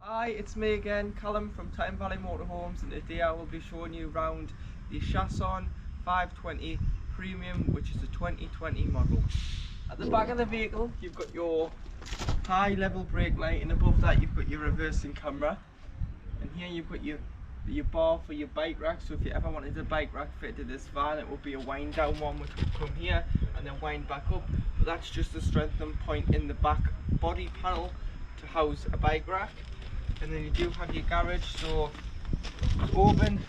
Hi, it's me again, Callum from Tyne Valley Motorhomes, and today I will be showing you around the Chausson 520 Premium, which is a 2020 model. At the back of the vehicle you've got your high level brake light, and above that you've got your reversing camera, and here you've got your bar for your bike rack. So if you ever wanted a bike rack fitted to this van, it would be a wind down one which would come here and then wind back up, but that's just a strengthening point in the back body panel to house a bike rack. And then you do have your garage, so open,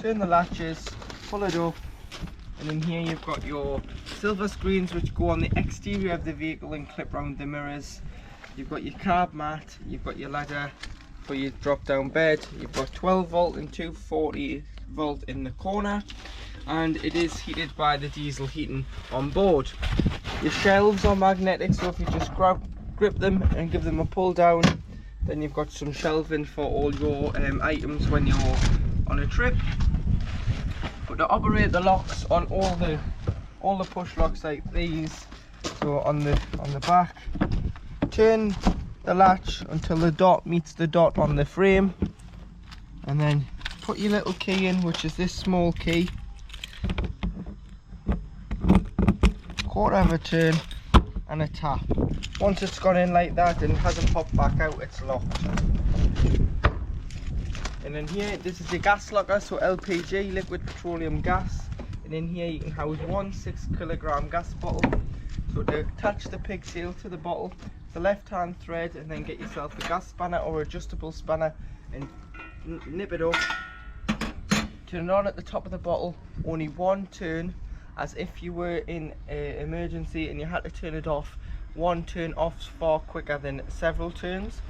turn the latches, pull it up, and in here you've got your silver screens which go on the exterior of the vehicle and clip around the mirrors. You've got your carb mat, you've got your ladder for your drop down bed, you've got 12 volt and 240 volt in the corner, and it is heated by the diesel heating on board. Your shelves are magnetic, so if you just grip them and give them a pull down, then you've got some shelving for all your items when you're on a trip. But to operate the locks on all the push locks like these, so on the back, turn the latch until the dot meets the dot on the frame, and then put your little key in, which is this small key, quarter of a turn and a tap. Once it's gone in like that and hasn't popped back out, it's locked. And in here, this is the gas locker, so LPG, liquid petroleum gas, and in here you can house one 6 kilogram gas bottle. So to attach the pigtail to the bottle, the left hand thread, and then get yourself a gas spanner or adjustable spanner and nip it up, turn it on at the top of the bottle, only one turn, as if you were in an emergency and you had to turn it off. One turn off far quicker than several turns.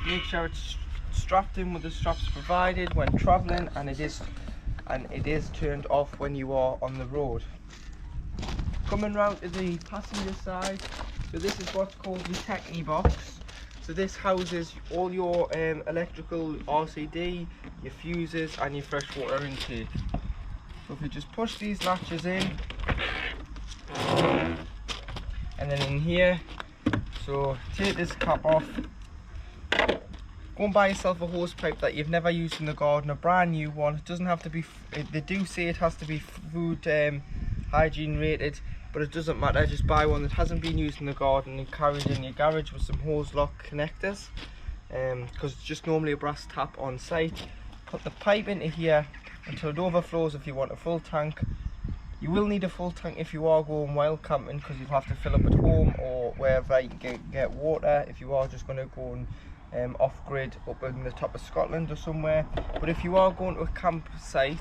Make sure it's strapped in with the straps provided when travelling, and it is turned off when you are on the road. Coming round to the passenger side, so this is what's called the Techni box. So this houses all your electrical RCD, your fuses and your freshwater intake. So if you just push these latches in, and then in here, so take this cap off, go and buy yourself a hose pipe that you've never used in the garden, a brand new one. It doesn't have to be, they do say it has to be food hygiene rated, but it doesn't matter. Just buy one that hasn't been used in the garden and carry it in your garage with some hose lock connectors, because it's just normally a brass tap on site. Put the pipe into here until it overflows if you want a full tank. You will need a full tank if you are going wild camping, because you'll have to fill up at home or wherever you can get water if you are just going to go and off-grid up in the top of Scotland or somewhere. But if you are going to a campsite,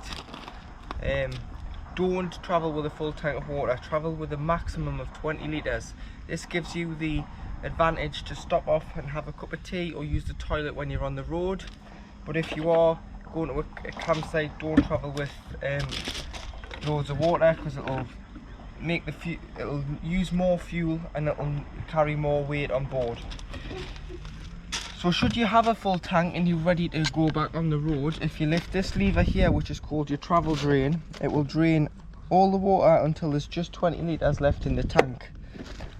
don't travel with a full tank of water, travel with a maximum of 20 litres. This gives you the advantage to stop off and have a cup of tea or use the toilet when you're on the road. But if you are going to a campsite, don't travel with loads of water, because it'll make it'll use more fuel and it'll carry more weight on board. So should you have a full tank and you're ready to go back on the road, if you lift this lever here, which is called your travel drain, it will drain all the water until there's just 20 litres left in the tank.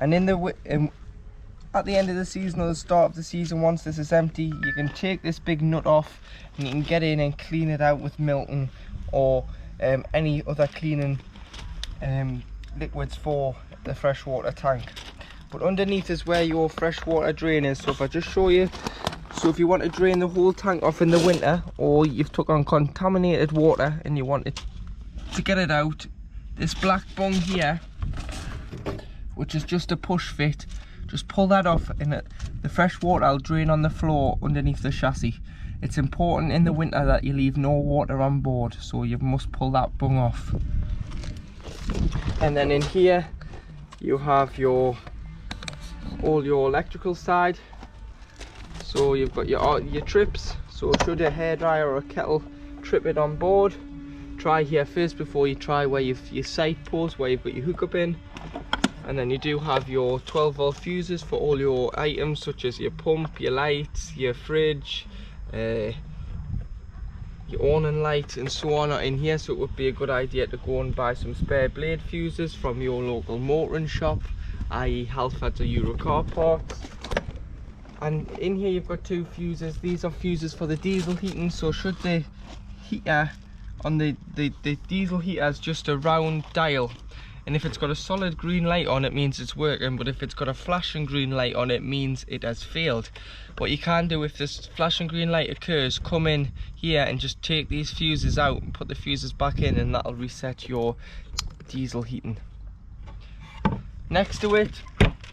And at the end of the season or the start of the season, once this is empty, you can take this big nut off and you can get in and clean it out with Milton or any other cleaning liquids for the freshwater tank. But underneath is where your freshwater drain is. So if I just show you, so if you want to drain the whole tank off in the winter, or you've took on contaminated water and you want it to get it out, this black bung here, which is just a push fit, just pull that off and the fresh water will drain on the floor underneath the chassis. It's important in the winter that you leave no water on board, so you must pull that bung off. And then in here you have all your electrical side. So you've got your trips, so should a hairdryer or a kettle trip it on board, try here first before you try where your site post, where you've got your hookup in. And then you do have your 12 volt fuses for all your items, such as your pump, your lights, your fridge, your awning light and so on are in here. So it would be a good idea to go and buy some spare blade fuses from your local motoring shop, i.e. Halfords or Euro Car Parts. And in here you've got 2 fuses. These are fuses for the diesel heating, so should the heater on the diesel heater is just a round dial, and if it's got a solid green light on, it means it's working, but if it's got a flashing green light on, it means it has failed. What you can do if this flashing green light occurs, come in here and just take these fuses out and put the fuses back in, and that'll reset your diesel heating. Next to it,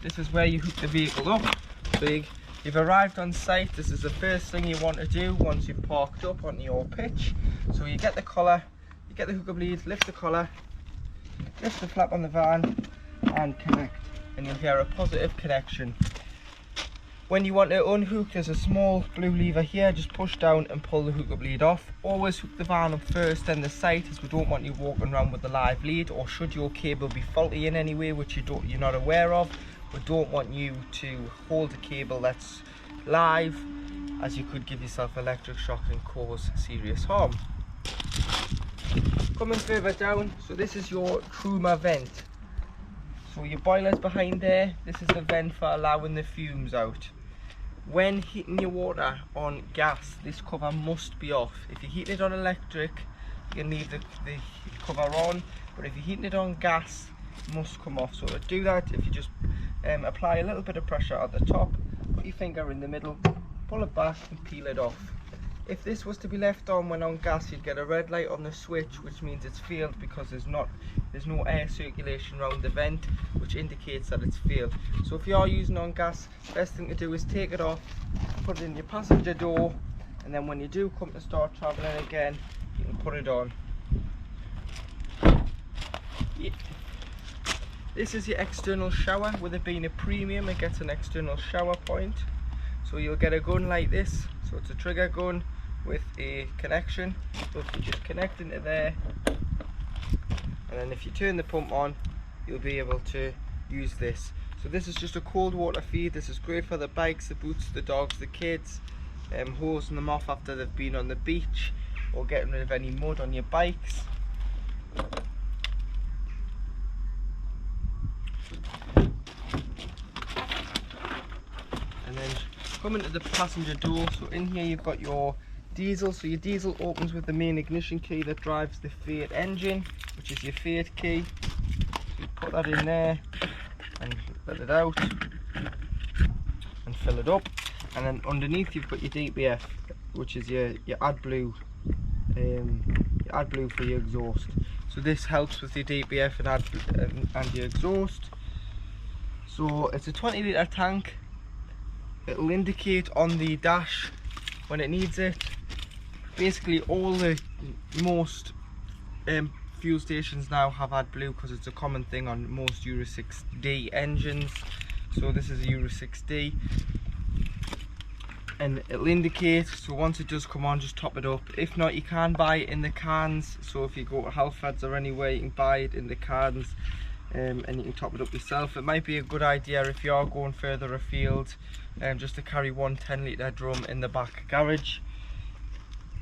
this is where you hook the vehicle up. So you've arrived on site. This is the first thing you want to do once you've parked up onto your pitch. So you get the collar, you get the hookup lead, lift the collar, lift the flap on the van and connect, and you'll hear a positive connection. When you want to unhook, there's a small blue lever here. Just push down and pull the hookup lead off. Always hook the van up first, then the sight, as we don't want you walking around with the live lead, or should your cable be faulty in any way which you're not aware of, we don't want you to hold a cable that's live, as you could give yourself electric shock and cause serious harm. Coming further down, so this is your truma vent. So your boiler's behind there. This is the vent for allowing the fumes out. When heating your water on gas, this cover must be off. If you're heating it on electric, you can leave the cover on, but if you're heating it on gas, it must come off. So to do that, if you just apply a little bit of pressure at the top, put your finger in the middle, pull it back and peel it off. If this was to be left on when on gas, you'd get a red light on the switch, which means it's failed, because there's no air circulation around the vent, which indicates that it's failed. So if you are using on gas, best thing to do is take it off, put it in your passenger door, and then when you do come to start travelling again, you can put it on. Yeah. This is your external shower. With it being a premium, it gets an external shower point. So you'll get a gun like this. So it's a trigger gun with a connection. So if you just connect into there, and then if you turn the pump on, you'll be able to use this. So this is just a cold water feed. This is great for the bikes, the boots, the dogs, the kids, hosing them off after they've been on the beach, or getting rid of any mud on your bikes. And then coming to the passenger door, so in here you've got your diesel. So your diesel opens with the main ignition key that drives the Fiat engine, which is your Fiat key. So you put that in there and let it out and fill it up. And then underneath you've got your DPF, which is your AdBlue, your AdBlue for your exhaust. So this helps with your DPF and your exhaust. So it's a 20 litre tank. It'll indicate on the dash when it needs it. Basically all the most fuel stations now have AdBlue, because it's a common thing on most Euro 6D engines. So this is a Euro 6D, and it'll indicate. So once it does come on, just top it up. If not, you can buy it in the cans. So if you go to Halfords or anywhere, you can buy it in the cans, and you can top it up yourself. It might be a good idea if you are going further afield, just to carry one 10 litre drum in the back garage,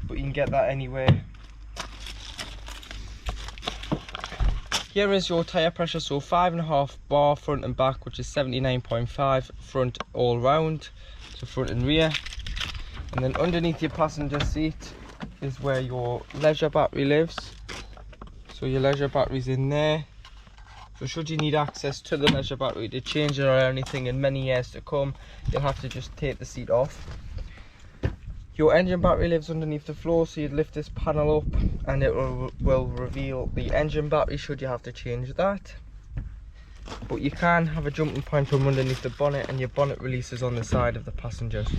but you can get that anywhere. Here is your tyre pressure, so 5.5 bar front and back, which is 79.5 front all round, so front and rear. And then underneath your passenger seat is where your leisure battery lives. So your leisure battery's in there. So should you need access to the leisure battery to change it or anything in many years to come, you'll have to just take the seat off. Your engine battery lives underneath the floor, so you'd lift this panel up and it will reveal the engine battery should you have to change that. But you can have a jumping point from underneath the bonnet, and your bonnet releases on the side of the passenger's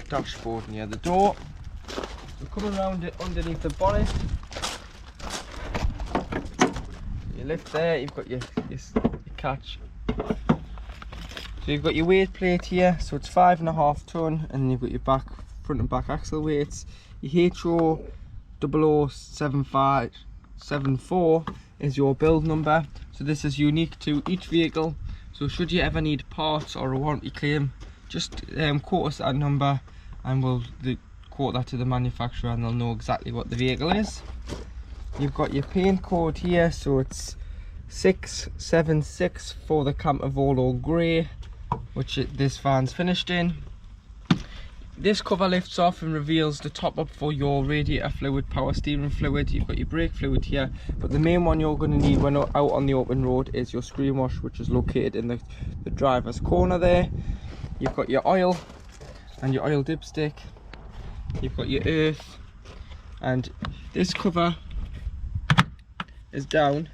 dashboard near the door. So coming around it underneath the bonnet, you lift there, you've got your catch. So you've got your weight plate here, so it's 5.5 tonne, and you've got your front and back axle weights. Your HO 007574 is your build number, so this is unique to each vehicle. So should you ever need parts or a warranty claim, just quote us that number and we'll quote that to the manufacturer, and they'll know exactly what the vehicle is. You've got your paint code here, so it's 676 for the Camper Volo Grey, which this van's finished in. this cover lifts off and reveals the top up for your radiator fluid, power steering fluid. You've got your brake fluid here, but the main one you're going to need when out on the open road is your screen wash, which is located in the driver's corner there. You've got your oil and your oil dipstick. You've got your earth, and this cover is down.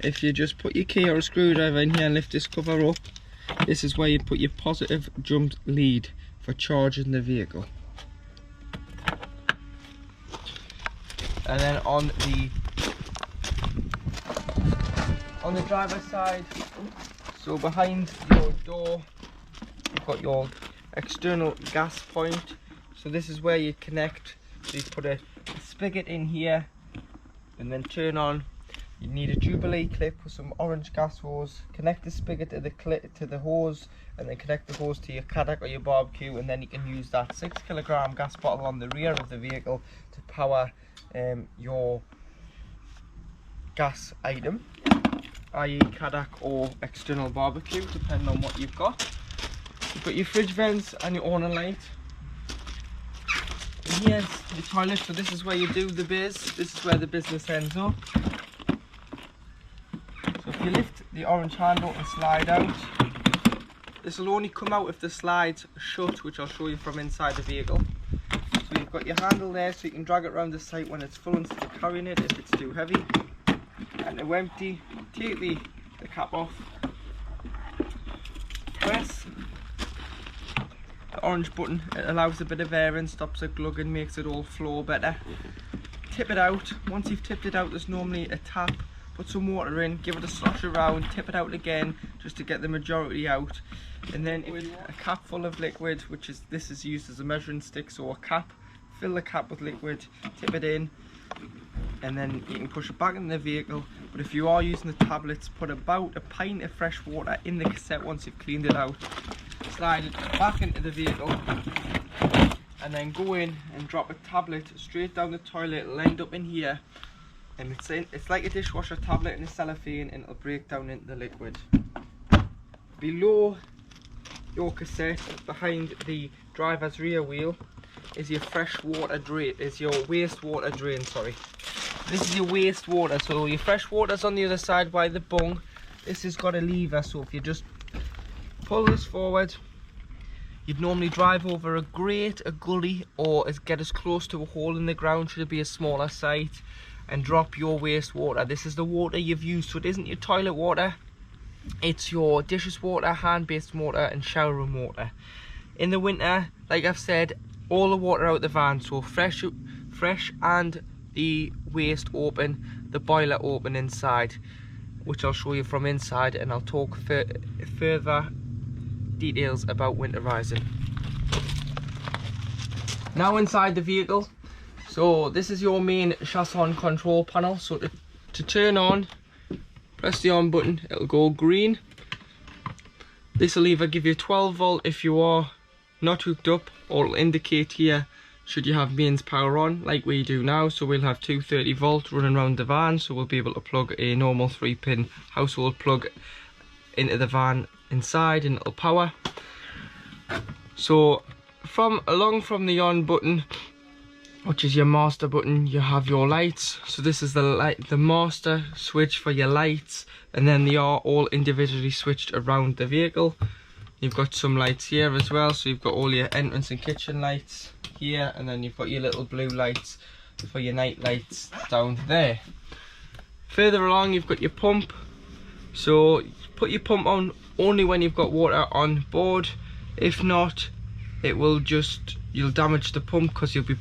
If you just put your key or a screwdriver in here and lift this cover up, this is where you put your positive jumped lead for charging the vehicle. And then on the driver's side, so behind your door, you've got your external gas point. So this is where you connect. So you put a spigot in here and then turn on. You need a Jubilee clip with some orange gas hose. Connect the spigot to the hose, and then connect the hose to your Cadillac or your barbecue, and then you can use that 6 kilogram gas bottle on the rear of the vehicle to power your gas item, i.e. Cadillac or external barbecue, depending on what you've got. You've got your fridge vents and your awning light. And here's the toilet, so this is where you do the biz. This is where the business ends up. So if you lift the orange handle and slide out, this will only come out if the slide's shut, which I'll show you from inside the vehicle. So you've got your handle there, so you can drag it around the site when it's full instead of carrying it if it's too heavy. And to empty, take the cap off, press the orange button. It allows a bit of air in, stops it glugging, makes it all flow better. Tip it out. Once you've tipped it out, there's normally a tap. Put some water in, give it a slosh around, tip it out again just to get the majority out. And then with a cap full of liquid, this is used as a measuring stick, so a cap, fill the cap with liquid, tip it in, and then you can push it back in the vehicle. But if you are using the tablets, put about a pint of fresh water in the cassette once you've cleaned it out. Slide it back into the vehicle, and then go in and drop a tablet straight down the toilet. It'll end up in here, and it's like a dishwasher tablet in a cellophane, and it'll break down into the liquid. Below your cassette, behind the driver's rear wheel, is your freshwater drain, is your wastewater drain, sorry. This is your wastewater, so your fresh water's on the other side by the bung. This has got a lever, so if you just pull this forward, you'd normally drive over a grate, a gully, or get as close to a hole in the ground, should it be a smaller site, and drop your wastewater. This is the water you've used, so it isn't your toilet water, it's your dishes water, hand-based water, and shower room water. In the winter, like I've said, all the water out the van, so fresh and the waste open, the boiler open inside, which I'll show you from inside, and I'll talk further details about winterizing. Now inside the vehicle, so this is your main Chausson control panel. So to turn on, press the on button, it'll go green. This will either give you 12 volt if you are not hooked up, or it'll indicate here should you have mains power on, like we do now. So we'll have 230 volt running around the van, so we'll be able to plug a normal 3-pin household plug into the van inside, and it'll power. So along from the on button, which is your master button, you have your lights. So this is the master switch for your lights, and then they are all individually switched around the vehicle. You've got some lights here as well, so you've got all your entrance and kitchen lights here, and then you've got your little blue lights for your night lights down there. Further along, you've got your pump. So put your pump on only when you've got water on board. If not, you'll damage the pump because you'll be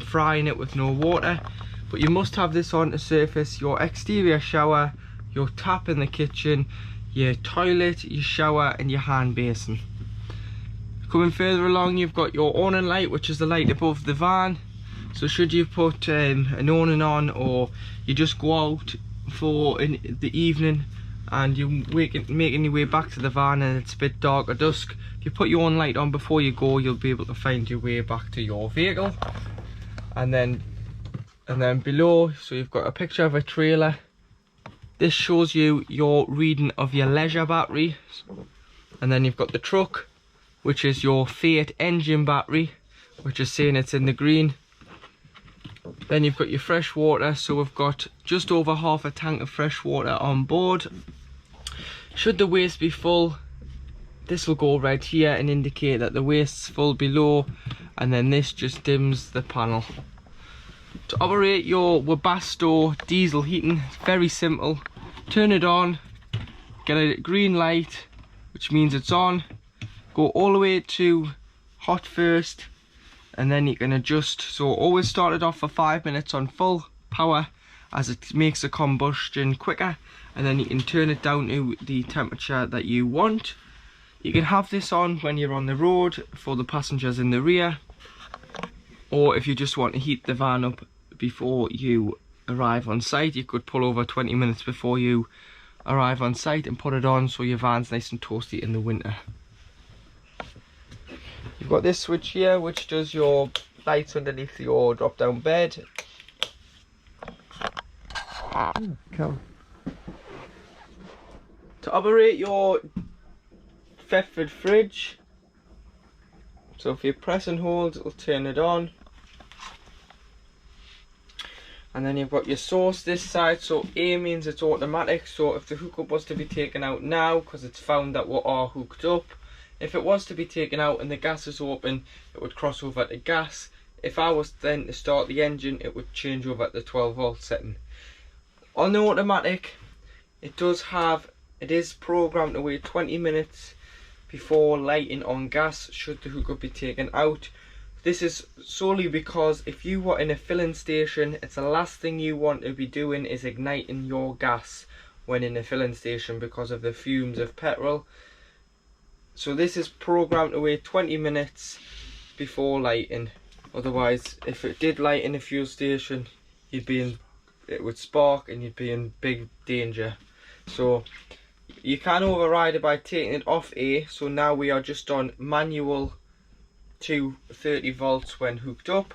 frying it with no water. But you must have this on to surface your exterior shower, your tap in the kitchen, your toilet, your shower, and your hand basin. Coming further along, you've got your awning light, which is the light above the van. So should you put an awning on, or you just go out in the evening and you're making your way back to the van and it's a bit dark or dusk, if you put your own light on before you go, you'll be able to find your way back to your vehicle. And then below, so you've got a picture of a trailer. This shows you your reading of your leisure battery. And then you've got the truck, which is your Fiat engine battery, which is saying it's in the green. Then you've got your fresh water, so we've got just over half a tank of fresh water on board. Should the waste be full, this will go red here and indicate that the waste's full below, and then this just dims the panel. To operate your Webasto diesel heating, it's very simple. Turn it on, get a green light, which means it's on. Go all the way to hot first, and then you can adjust. So always start it off for 5 minutes on full power, as it makes the combustion quicker, and then you can turn it down to the temperature that you want. You can have this on when you're on the road for the passengers in the rear, or if you just want to heat the van up before you arrive on site, you could pull over 20 minutes before you arrive on site and put it on so your van's nice and toasty in the winter. You've got this switch here which does your lights underneath your drop down bed. Cool. To operate your Thetford fridge, so if you press and hold, it'll turn it on. And then you've got your source this side, so A means it's automatic, so if the hookup was to be taken out now, because it's found that we are hooked up, if it was to be taken out and the gas is open, it would cross over to gas. If I was then to start the engine, it would change over to the 12 volt setting. On the automatic, it is programmed to wait 20 minutes before lighting on gas should the hookup be taken out. This is solely because if you were in a filling station, it's the last thing you want to be doing is igniting your gas when in a filling station because of the fumes of petrol. So this is programmed to wait 20 minutes before lighting. Otherwise, if it did light in a fuel station, it would spark and you'd be in big danger. So you can override it by taking it off A. So now we are just on manual to 30 volts when hooked up.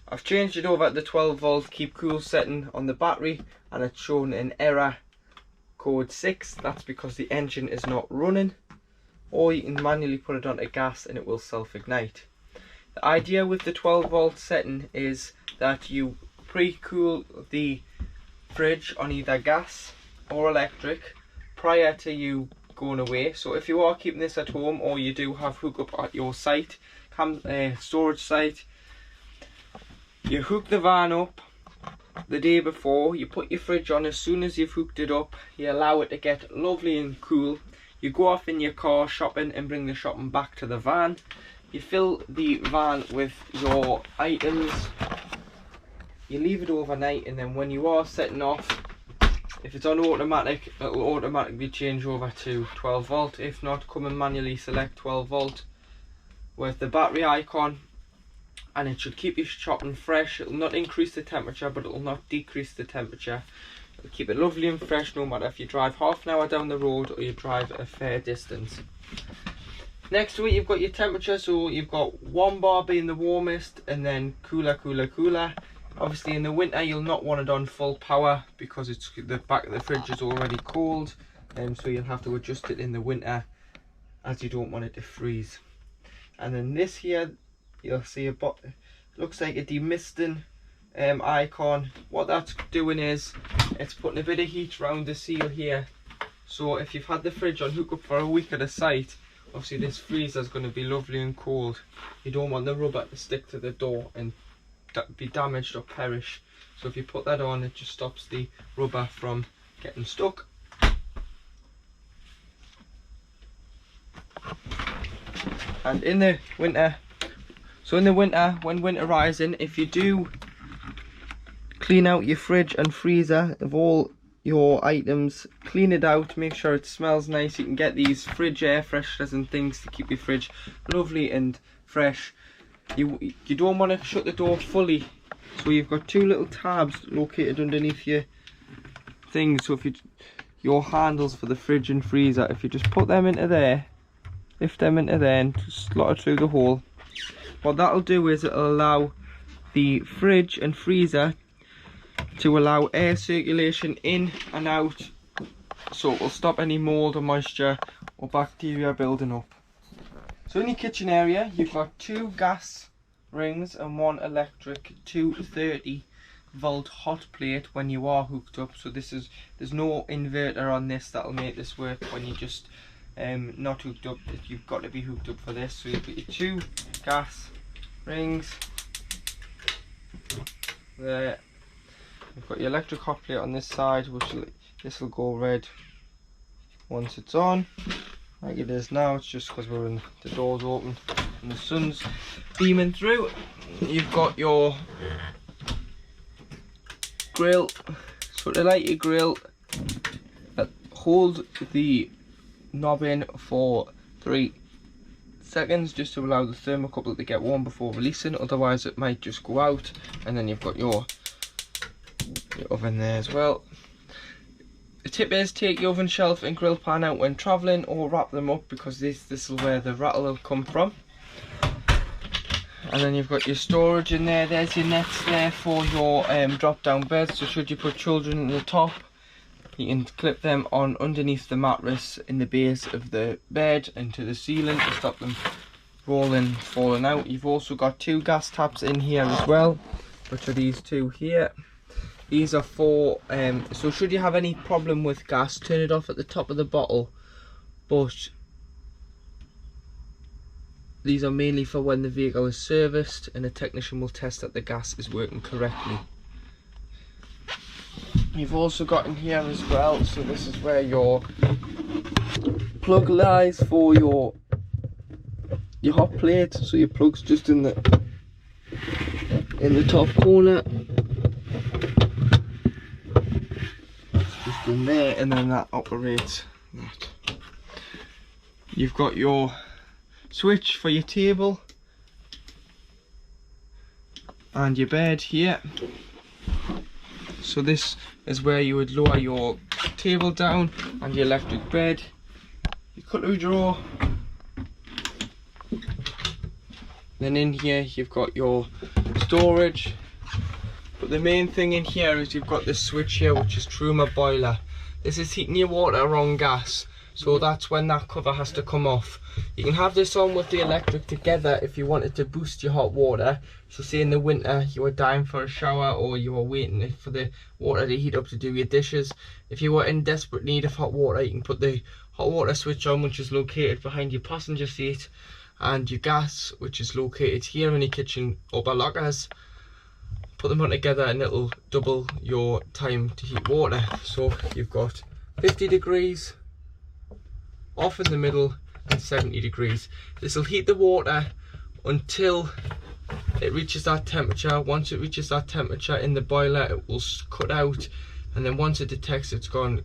I've changed it over to the 12 volt keep cool setting on the battery, and it's shown an error code 6. That's because the engine is not running. Or you can manually put it onto gas and it will self-ignite. The idea with the 12 volt setting is that you pre-cool the fridge on either gas or electric prior to you going away. So if you are keeping this at home, or you do have hookup at your site, storage site, you hook the van up the day before, you put your fridge on as soon as you've hooked it up, you allow it to get lovely and cool. You go off in your car shopping and bring the shopping back to the van. You fill the van with your items, you leave it overnight, and then when you are setting off, if it's on automatic, it will automatically change over to 12 volt. If not, come and manually select 12 volt with the battery icon, and it should keep your shopping fresh. It will not increase the temperature, but it will not decrease the temperature. It'll keep it lovely and fresh no matter if you drive half an hour down the road or you drive a fair distance. Next to it, you've got your temperature, so you've got 1 bar being the warmest, and then cooler, cooler, cooler. Obviously in the winter you'll not want it on full power because the back of the fridge is already cold, so you'll have to adjust it in the winter as you don't want it to freeze. And then this here, you'll see a looks like a demisting icon. What that's doing is it's putting a bit of heat around the seal here, so if you've had the fridge on hookup for a week at a site, obviously this freezer is going to be lovely and cold. You don't want the rubber to stick to the door and be damaged or perish. So if you put that on, it just stops the rubber from getting stuck. And in the winter, when winterizing, if you do clean out your fridge and freezer of all your items, clean it out, make sure it smells nice. You can get these fridge air fresheners and things to keep your fridge lovely and fresh. You don't want to shut the door fully, so you've got 2 little tabs located underneath your things. So if your handles for the fridge and freezer, if you just put them into there, lift them into there and just slot it through the hole, what that'll do is it'll allow the fridge and freezer to allow air circulation in and out, so it will stop any mold or moisture or bacteria building up. So in your kitchen area, you've got 2 gas rings and 1 electric 230-volt hot plate when you are hooked up. So there's no inverter on this that'll make this work when you just not hooked up. You've got to be hooked up for this. So you've got your 2 gas rings there. You've got your electric hot plate on this side, this will go red once it's on, like it is now. It's just because the door's open and the sun's beaming through. You've got your grill. So to light your grill, hold the knob in for 3 seconds just to allow the thermocouple to get warm before releasing, otherwise it might just go out. And then you've got your oven there as well. The tip is take your oven shelf and grill pan out when travelling, or wrap them up, because this is where the rattle will come from. And then you've got your storage in there. There's your nets there for your drop down beds, so should you put children in the top, you can clip them on underneath the mattress in the base of the bed and to the ceiling to stop them rolling, falling out. You've also got 2 gas taps in here as well, which are these 2 here. These are for, so should you have any problem with gas, turn it off at the top of the bottle, but these are mainly for when the vehicle is serviced and a technician will test that the gas is working correctly. You've also got in here as well, so this is where your plug lies for your hot plate. So your plug's just in the top corner. It's just in there, and then that operates that. You've got your switch for your table and your bed here. So this is where you would lower your table down and your electric bed. Your cutlery drawer. Then in here you've got your storage. But the main thing in here is you've got this switch here, which is Truma boiler. This is heating your water on gas, so that's when that cover has to come off. You can have this on with the electric together if you wanted to boost your hot water. So say in the winter you were dying for a shower, or you were waiting for the water to heat up to do your dishes. If you were in desperate need of hot water, you can put the hot water switch on, which is located behind your passenger seat, and your gas, which is located here in your kitchen upper lockers. Put them on together and it'll double your time to heat water. So you've got 50 degrees, off in the middle, and 70 degrees. This will heat the water until it reaches that temperature. Once it reaches that temperature in the boiler, it will cut out, and then once it detects it's gone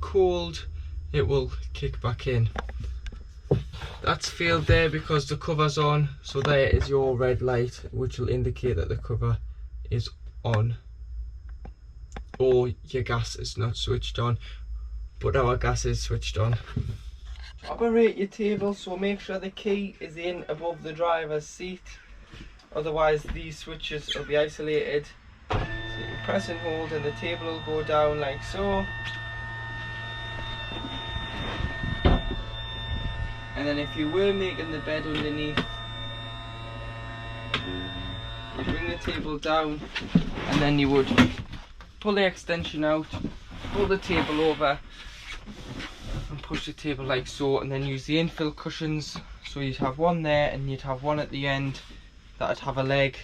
cold, it will kick back in. That's failed there because the cover's on, so there is your red light, which will indicate that the cover is on, or your gas is not switched on, but our gas is switched on. Operate your table, so make sure the key is in above the driver's seat, otherwise these switches will be isolated. So you can press and hold and the table will go down like so. And then if you were making the bed underneath, you bring the table down and then you would pull the extension out, pull the table over and push the table like so, and then use the infill cushions. So you'd have one there and you'd have one at the end that'd have a leg,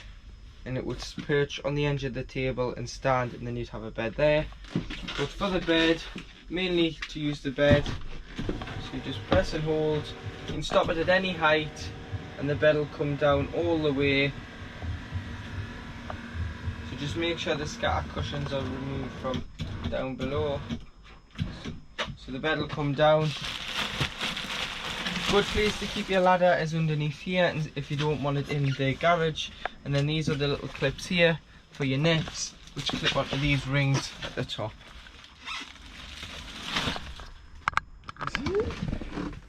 and it would perch on the edge of the table and stand, and then you'd have a bed there. But for the bed, mainly to use the bed, so you just press and hold. You can stop it at any height and the bed will come down all the way. So just make sure the scatter cushions are removed from down below. So the bed will come down. Good place to keep your ladder is underneath here, and if you don't want it in the garage. And then these are the little clips here for your nets, which clip onto these rings at the top.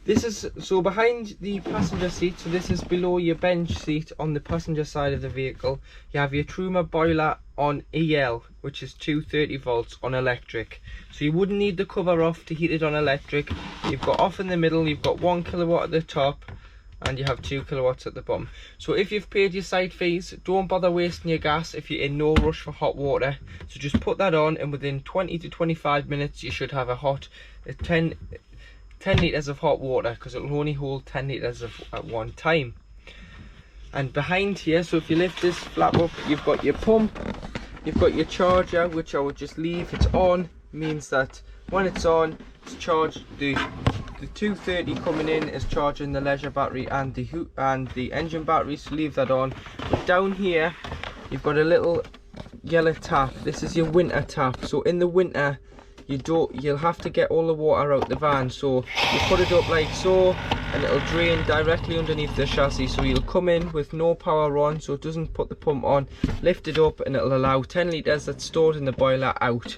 This is so behind the passenger seat, so this is below your bench seat on the passenger side of the vehicle. You have your Truma boiler on EL, which is 230 volts on electric. So you wouldn't need the cover off to heat it on electric. You've got off in the middle, you've got 1 kilowatt at the top, and you have 2 kilowatts at the bottom. So if you've paid your site fees, don't bother wasting your gas if you're in no rush for hot water. So just put that on, and within 20 to 25 minutes you should have a 10 litres of hot water, because it'll only hold 10 litres at one time. And behind here, so if you lift this flap up, you've got your pump, you've got your charger, which I would just leave. It's on, means that when it's on, it's charged. The 230 coming in is charging the leisure battery and the engine battery, so leave that on. But down here you've got a little yellow tap. This is your winter tap. So in the winter you'll have to get all the water out the van, so you put it up like so, and it'll drain directly underneath the chassis. So you'll come in with no power on, so it doesn't put the pump on, lift it up, and it'll allow 10 litres that's stored in the boiler out.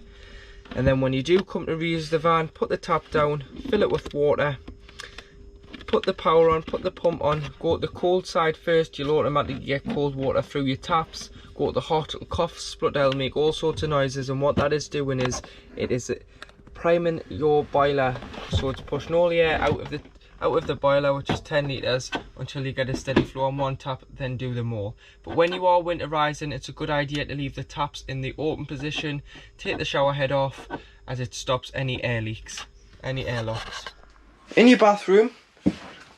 And then when you do come to reuse the van, put the tap down, fill it with water, put the power on, put the pump on, go to the cold side first. You'll automatically get cold water through your taps. Go to the hot, it'll cough, splutter, it'll make all sorts of noises, and what that is doing is it is priming your boiler, so it's pushing all the air out of the boiler, which is 10 litres, until you get a steady flow on one tap, then do them all. But when you are winterizing, it's a good idea to leave the taps in the open position, take the shower head off, as it stops any air leaks, any air locks. In your bathroom,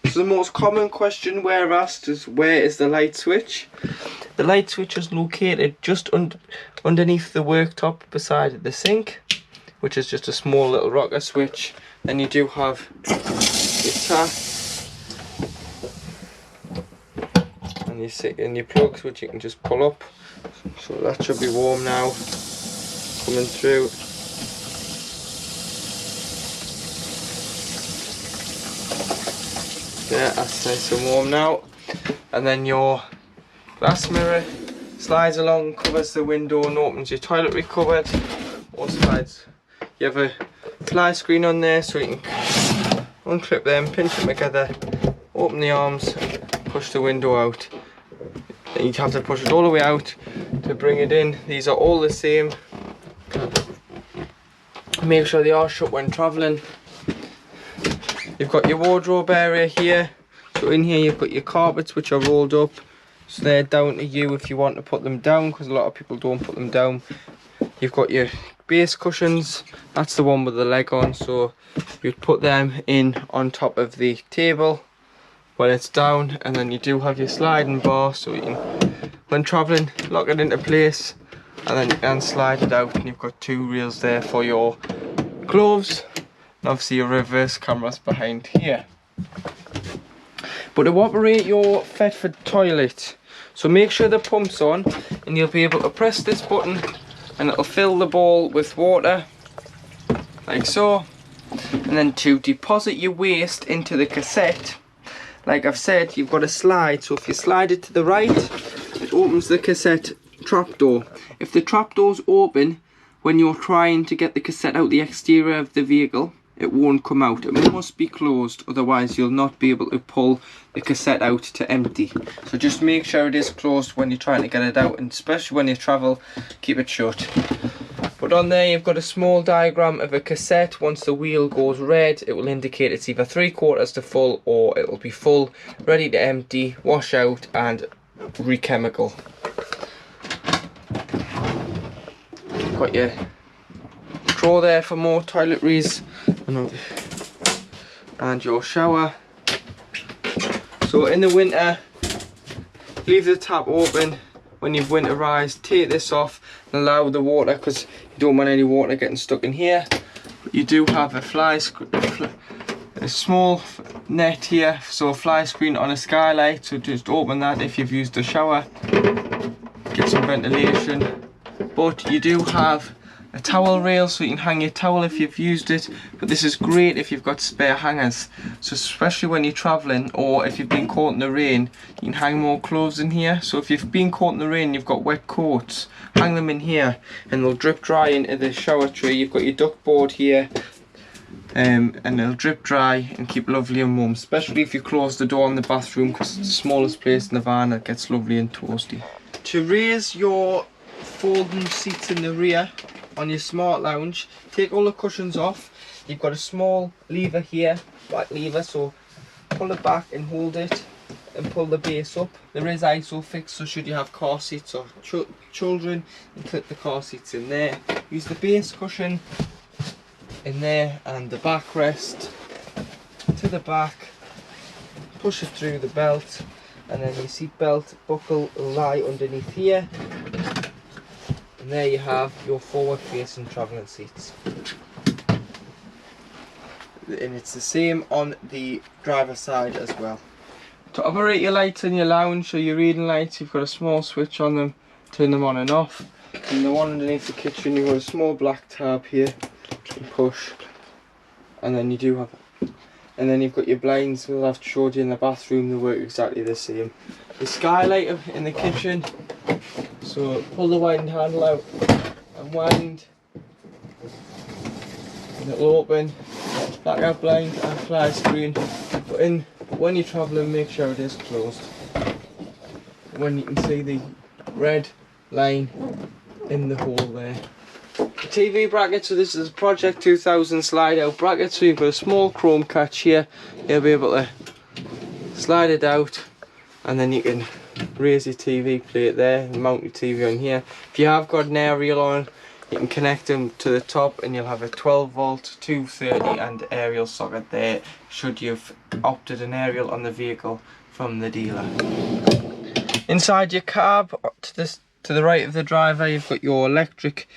so the most common question we're asked is, where is the light switch? The light switch is located just underneath the worktop beside the sink, which is just a small little rocker switch. Then you do have your tap and your plugs, which you can just pull up. So that should be warm now, coming through. Yeah, that's nice and warm now. And then your glass mirror slides along, covers the window, and opens your toiletry cupboard. Or slides. You have a fly screen on there, so you can unclip them, pinch them together, open the arms, push the window out. Then you'd have to push it all the way out to bring it in. These are all the same. Make sure they are shut when travelling. You've got your wardrobe area here. So in here you've got your carpets, which are rolled up. So they're down to you if you want to put them down, because a lot of people don't put them down. You've got your base cushions, that's the one with the leg on, so you'd put them in on top of the table when it's down. And then you do have your sliding bar, so you can, when travelling, lock it into place, and then you can slide it out. And you've got 2 rails there for your clothes, and obviously your reverse cameras behind here. But to operate your Thetford toilet, so make sure the pump's on, and you'll be able to press this button and it'll fill the bowl with water like so. And then to deposit your waste into the cassette, like I've said, you've got a slide. So if you slide it to the right, it opens the cassette trapdoor. If the trapdoor's open when you're trying to get the cassette out the exterior of the vehicle, it won't come out. It must be closed, otherwise you'll not be able to pull the cassette out to empty. So just make sure it is closed when you're trying to get it out, and especially when you travel, keep it shut. But on there you've got a small diagram of a cassette. Once the wheel goes red, it will indicate it's either 3/4 to full, or it will be full, ready to empty, wash out and re-chemical. Got your drawer there for more toiletries and your shower. So in the winter, leave the tap open. When you've winterized, take this off and allow the water, because you don't want any water getting stuck in here. But you do have a small net here, so a fly screen on a skylight, so just open that if you've used the shower, get some ventilation. But you do have a towel rail, so you can hang your towel if you've used it. But this is great if you've got spare hangers, so especially when you're traveling, or if you've been caught in the rain, you can hang more clothes in here. So if you've been caught in the rain, you've got wet coats, hang them in here and they'll drip dry into the shower tray. You've got your duck board here, and they'll drip dry and keep lovely and warm, especially if you close the door in the bathroom, because it's the smallest place in the van. It gets lovely and toasty. To raise your folding seats in the rear on your smart lounge, take all the cushions off. You've got a small lever here, black lever, so pull it back and hold it, and pull the base up. There is ISOFIX, so should you have car seats or children, you clip the car seats in there. Use the base cushion in there and the backrest to the back. Push it through the belt, and then your seat belt buckle will lie underneath here. And there you have your forward facing travelling seats. And it's the same on the driver's side as well. To operate your lights in your lounge or your reading lights, you've got a small switch on them, turn them on and off. And the one underneath the kitchen, you've got a small black tab here, you push, and then you do have it. And then you've got your blinds, we'll have showed you in the bathroom, they work exactly the same. The skylight in the kitchen, so pull the wind handle out and wind, and it'll open. Blackout blind and fly screen, but when you're travelling, make sure it is closed. When you can see the red line in the hole there. The TV bracket, so this is a Project 2000 slide out bracket, so you've got a small chrome catch here. You'll be able to slide it out, and then you can raise your TV plate there and mount your TV on here. If you have got an aerial on, you can connect them to the top and you'll have a 12 volt, 230 and aerial socket there, should you've opted an aerial on the vehicle from the dealer. Inside your cab, to the right of the driver, you've got your electric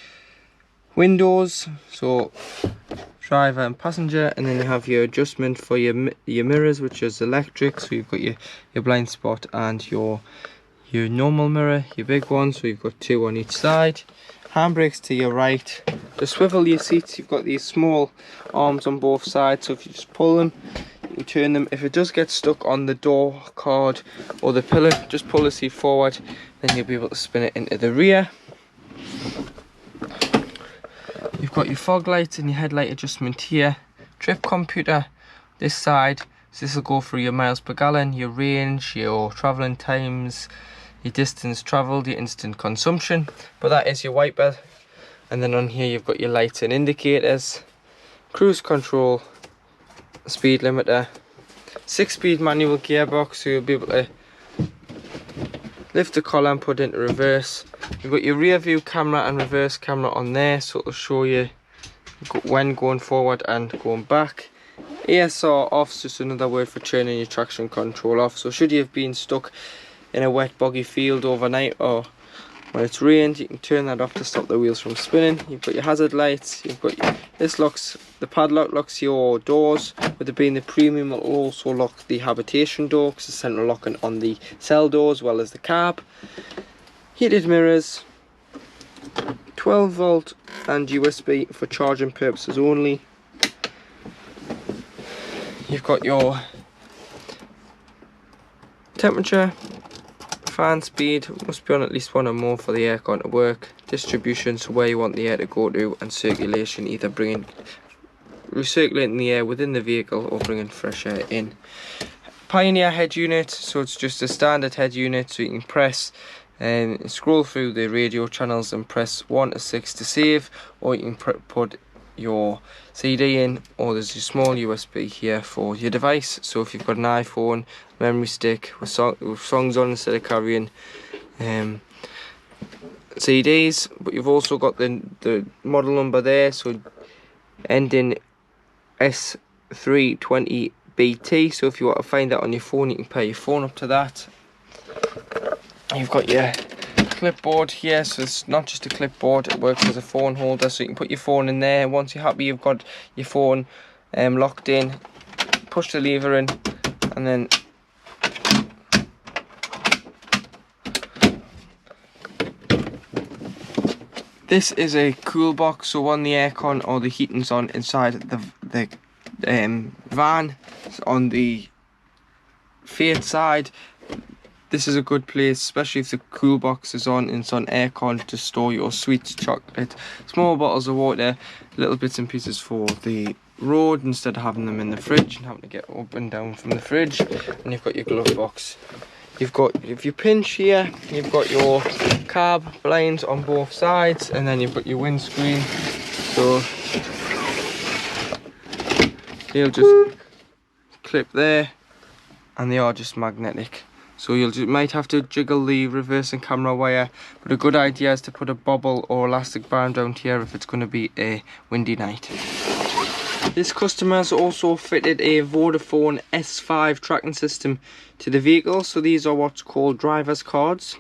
windows, so driver and passenger, and then you have your adjustment for your mirrors, which is electric, so you've got your blind spot and your normal mirror, your big one, so you've got two on each side. Handbrakes to your right. To swivel your seats, you've got these small arms on both sides, so if you just pull them, you can turn them. If it does get stuck on the door card or the pillar, just pull the seat forward, then you'll be able to spin it into the rear. You've got your fog lights and your headlight adjustment here. Trip computer this side, so this will go through your miles per gallon, your range, your travelling times, your distance travelled, your instant consumption, but that is your wiper. And then on here you've got your lights and indicators, cruise control, speed limiter, 6-speed manual gearbox, so you'll be able to lift the collar and put it into reverse. You've got your rear view camera and reverse camera on there, so it'll show you when going forward and going back. ASR off is just another word for turning your traction control off, so should you have been stuck in a wet boggy field overnight or when it's rained, you can turn that off to stop the wheels from spinning. You've got your hazard lights, you've got the padlock locks your doors. With it being the premium, it'll also lock the habitation door because it's central locking on the cell door as well as the cab. Heated mirrors, 12 volt and USB for charging purposes only. You've got your temperature, fan speed, must be on at least one or more for the aircon to work, distribution, so where you want the air to go to, and circulation, either recirculating the air within the vehicle or bringing fresh air in. Pioneer head unit, so it's just a standard head unit, so you can press and scroll through the radio channels and press 1 to 6 to save, or you can put your CD in, or there's a small USB here for your device, so if you've got an iPhone memory stick with songs on instead of carrying CDs. But you've also got the model number there, so ending S320BT, so if you want to find that on your phone, you can pair your phone up to that. You've got your clipboard here, so it's not just a clipboard, it works as a phone holder, so you can put your phone in there. Once you're happy you've got your phone locked in, push the lever in, and then this is a cool box, so when the aircon or the heating's on inside the van, on the Fiat side, this is a good place, especially if the cool box is on and it's on aircon, to store your sweet chocolate, small bottles of water, little bits and pieces for the road instead of having them in the fridge and having to get up and down from the fridge. And you've got your glove box. You've got, if you pinch here, you've got your cab blinds on both sides, and then you've got your windscreen, so they'll just clip there, and they are just magnetic. So you might have to jiggle the reversing camera wire, but a good idea is to put a bobble or elastic band around here if it's going to be a windy night. This customer has also fitted a Vodafone S5 tracking system to the vehicle. So these are what's called driver's cards.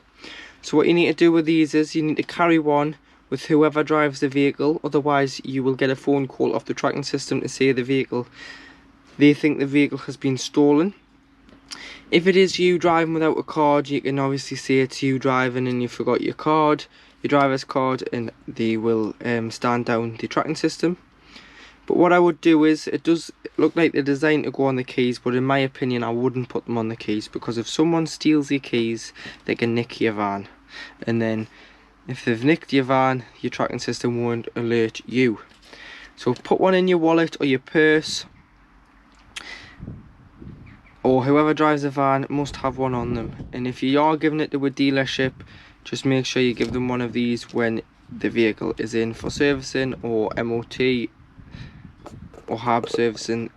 So what you need to do with these is you need to carry one with whoever drives the vehicle, otherwise you will get a phone call off the tracking system to say they think the vehicle has been stolen. If it is you driving without a card, you can obviously say it's you driving and you forgot your card, your driver's card, and they will stand down the tracking system. But what I would do is, it does look like they're designed to go on the keys, but in my opinion I wouldn't put them on the keys, because if someone steals your keys they can nick your van, and then if they've nicked your van, your tracking system won't alert you. So put one in your wallet or your purse, or whoever drives the van must have one on them. And if you are giving it to a dealership, just make sure you give them one of these when the vehicle is in for servicing or MOT or HAB servicing